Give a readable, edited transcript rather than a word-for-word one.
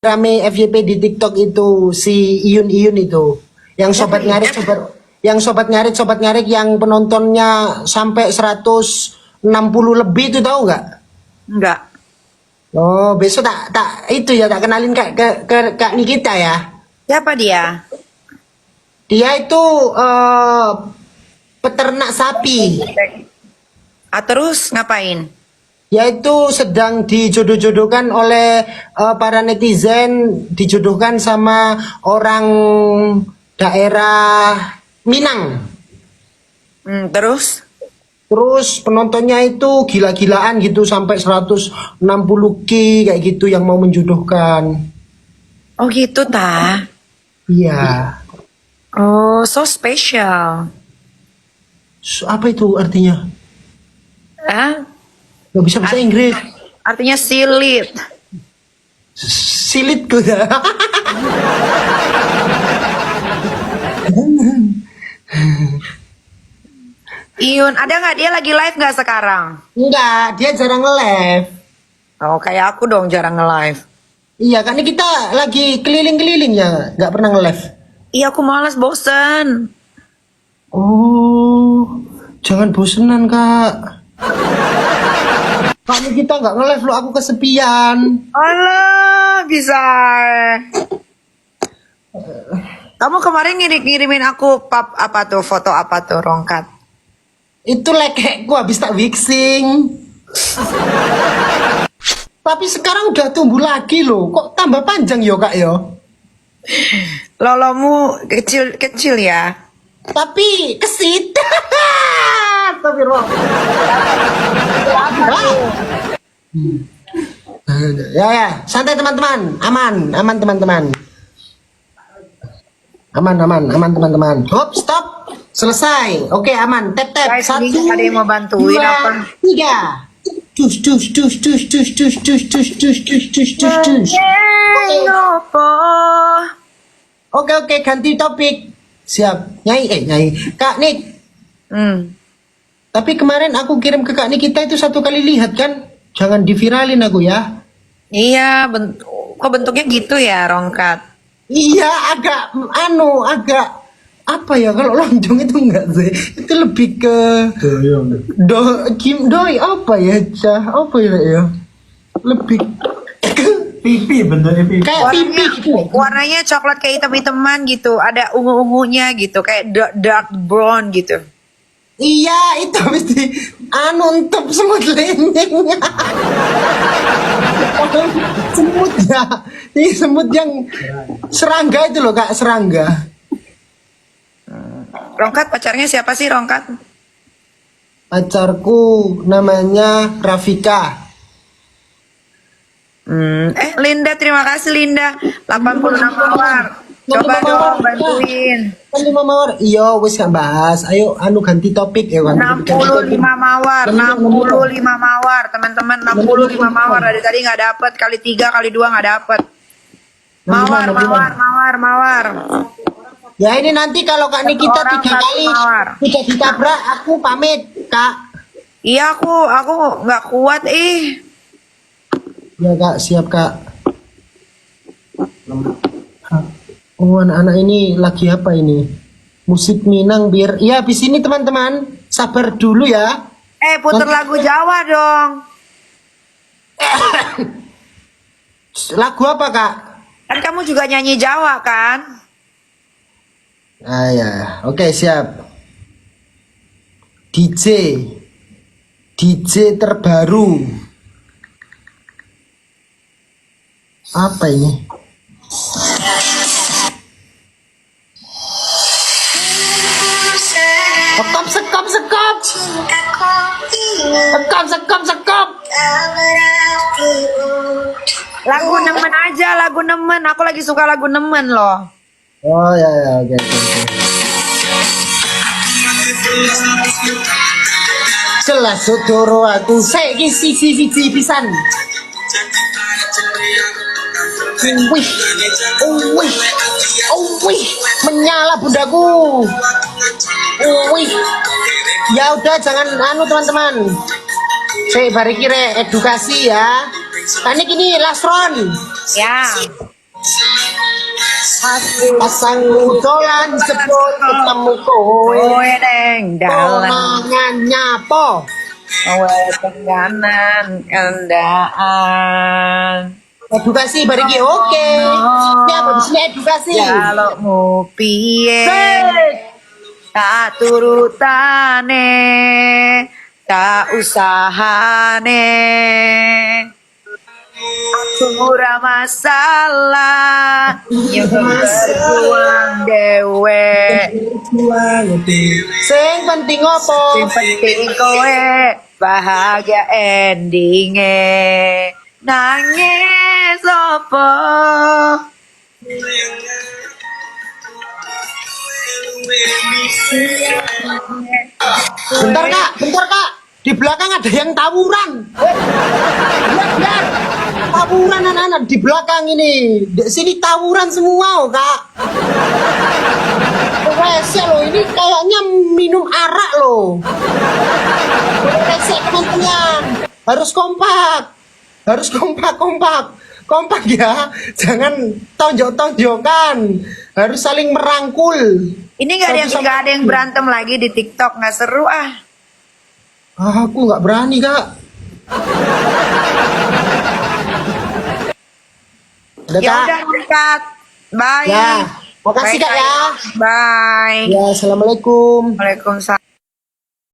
rame FYP di TikTok itu si Iyun itu yang sobat ngarit sobat ngarit yang penontonnya sampai 160 lebih itu, tahu nggak? Enggak. Oh, besok tak itu ya, tak kenalin ke Kak Nikita ya. Siapa dia? Dia itu peternak sapi. Terus ngapain? Dia itu sedang dijodoh-jodohkan oleh para netizen, dijodohkan sama orang daerah Minang. Terus? Terus penontonnya itu gila-gilaan gitu sampai 160K kayak gitu yang mau menjodohkan. Oh gitu ta? Iya. Oh, so special. Apa itu artinya? Gak bisa bahasa Inggris. Artinya silit. Silit gue. Iyun, ada nggak dia lagi live nggak sekarang? Enggak, dia jarang nge-live. Oh, kayak aku dong jarang nge-live. Iya, kan ini kita lagi keliling-keliling ya, nggak pernah nge-live. Iya, aku malas, bosen. Oh, jangan bosenan kak. Kami kita nggak nge-live lo, aku kesepian. Alah, bisa. Kamu kemarin ngirimin aku apa tuh, foto apa tuh, Rongkat? Itu lekekku habis tak waxing. Tapi sekarang udah tumbuh lagi loh. Kok tambah panjang yo kak yo? Lolomu kecil ya? Tapi kesit. Tapi roh. Ya, santai teman-teman. Aman teman-teman. Aman teman-teman. Hop, stop. Selesai. Oke, aman. Tap. Guys, 1, ini ada yang mau bantuin 2, apa? 3. Dus. Oke, ganti topik. Siap. Nyai. Kak Nik. Tapi kemarin aku kirim ke Kak Nik, kita itu 1 kali lihat kan? Jangan diviralin aku ya. Iya, kok bentuknya gitu ya, Rongkat? Iya, agak apa ya, kalau lonjong itu enggak sih, itu lebih ke doi apa ya, apa ya, lebih ke pipi, bentuknya pipi. kayak pipi gitu. Warnanya coklat kayak hitam-hitaman gitu, ada ungu-ungunya gitu, kayak dark brown gitu. Iya, itu mesti untuk semut lenyeng. Semut ya, ini semut yang serangga itu loh kak, serangga. Rongkat, pacarnya siapa sih, Rongkat? Pacarku namanya Rafika. Linda, terima kasih Linda. 86 mawar. Coba dong bantuin. 5 mawar. Iya, wis gak bahas. Ayo ganti topik ya, 65 mawar, 65 mawar, teman-teman, 65 mawar. Dari tadi nggak dapet, kali 3 kali 2 nggak dapet. Mawar. Ya ini nanti kalau Kak Nikita 3 kali tidak ditabrak, aku pamit Kak. Iya, aku nggak kuat Ya Kak, siap Kak. Oh, anak-anak ini lagi apa ini? Musik Minang biar. Ya habis ini teman-teman, sabar dulu ya. Puter lagu Jawa dong. Lagu apa Kak? Kan kamu juga nyanyi Jawa kan? Ya. Oke, siap. DJ terbaru. Apa ini? Sekop. Lagu nemen aja, lagu nemen. Aku lagi suka lagu nemen loh. Oh ya, oke. Jelas sodoro aku saiki siji pisan. Wih, menyala bundaku. Wih. Ya udah jangan teman-teman. Saya bari kira edukasi ya. Kan ini last round. Ya. Pasang udolan sebut ketemu kowe. Kowe neng dalan Konangan nyapo. kowe tengganan kendaan. Edukasi bariki oke. Ini apa di sini edukasi? Jalukmu piye Sik. tak turutane tak usahane. Aku ora masalah yang berjuang dewe. Sing penting apa? Sing penting kowe bahagia endinge. Nangis apa? Bentar kak. Di belakang ada yang tawuran. Lihat. Tawuran anak-anak di belakang ini. Di sini tawuran semua oh, kak. Rese loh, ini kayaknya minum arak loh. Rese teman-teman. Harus kompak. Kompak ya. Jangan tonjok-tonjokan. Harus saling merangkul. Ini nggak ada yang berantem lagi di TikTok, nggak seru ah. Aku nggak berani kak. Udah, Ya Kak? udah dekat. Bye. Ya, makasih, Kak, ya. Bye. Ya, assalamualaikum. Waalaikumsalam.